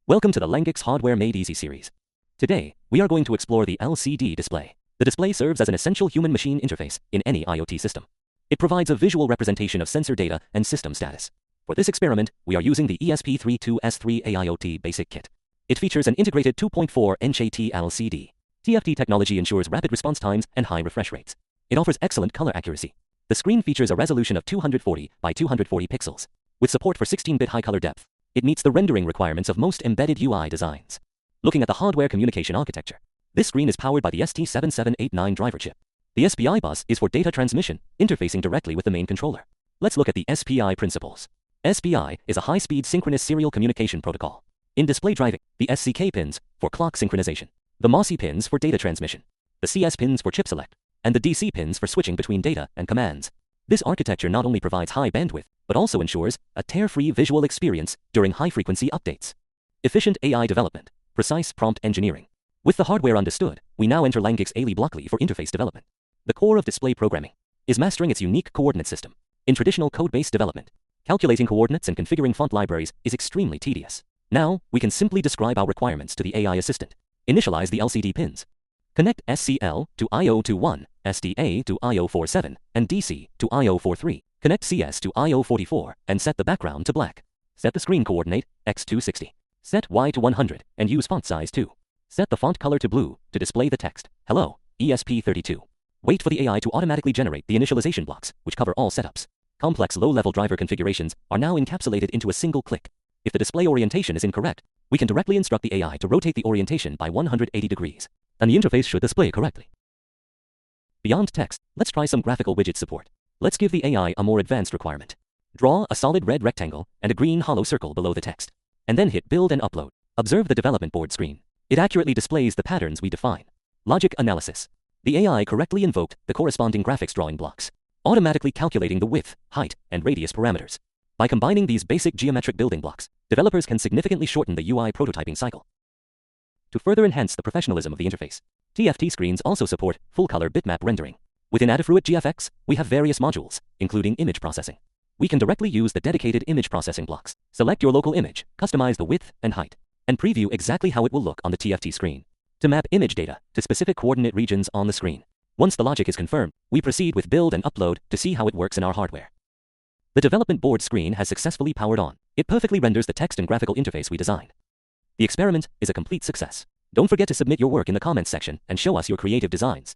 Welcome to the Langex Hardware Made Easy series. Today, we are going to explore the LCD display. The display serves as an essential human-machine interface in any IoT system. It provides a visual representation of sensor data and system status. For this experiment, we are using the ESP32S3 AIoT Basic Kit. It features an integrated 2.4-inch AT LCD. TFT technology ensures rapid response times and high refresh rates. It offers excellent color accuracy. The screen features a resolution of 240 by 240 pixels, with support for 16-bit high color depth. It meets the rendering requirements of most embedded UI designs. Looking at the hardware communication architecture, this screen is powered by the ST7789 driver chip. The SPI bus is for data transmission, interfacing directly with the main controller. Let's look at the SPI principles. SPI is a high-speed synchronous serial communication protocol. In display driving, the SCK pins for clock synchronization, the MOSI pins for data transmission, the CS pins for chip select, and the DC pins for switching between data and commands. This architecture not only provides high bandwidth, but also ensures a tear-free visual experience during high-frequency updates. Efficient AI development, precise prompt engineering. With the hardware understood, we now enter Langex AI IDE for interface development. The core of display programming is mastering its unique coordinate system. In traditional code-based development, calculating coordinates and configuring font libraries is extremely tedious. Now, we can simply describe our requirements to the AI assistant. Initialize the LCD pins. Connect SCL to IO21, SDA to IO47, and DC to IO43. Connect CS to IO44 and set the background to black. Set the screen coordinate, X260. Set Y to 100 and use font size 2. Set the font color to blue to display the text. Hello, ESP32. Wait for the AI to automatically generate the initialization blocks, which cover all setups. Complex low-level driver configurations are now encapsulated into a single click. If the display orientation is incorrect, we can directly instruct the AI to rotate the orientation by 180 degrees, and the interface should display correctly. Beyond text, let's try some graphical widget support. Let's give the AI a more advanced requirement. Draw a solid red rectangle and a green hollow circle below the text, and then hit Build and Upload. Observe the development board screen. It accurately displays the patterns we define. Logic analysis. The AI correctly invoked the corresponding graphics drawing blocks, automatically calculating the width, height, and radius parameters. By combining these basic geometric building blocks, developers can significantly shorten the UI prototyping cycle. To further enhance the professionalism of the interface, TFT screens also support full-color bitmap rendering. Within Adafruit GFX, we have various modules, including image processing. We can directly use the dedicated image processing blocks. Select your local image, customize the width and height, and preview exactly how it will look on the TFT screen. To map image data to specific coordinate regions on the screen. Once the logic is confirmed, we proceed with Build and Upload to see how it works in our hardware. The development board screen has successfully powered on. It perfectly renders the text and graphical interface we designed. The experiment is a complete success. Don't forget to submit your work in the comments section and show us your creative designs.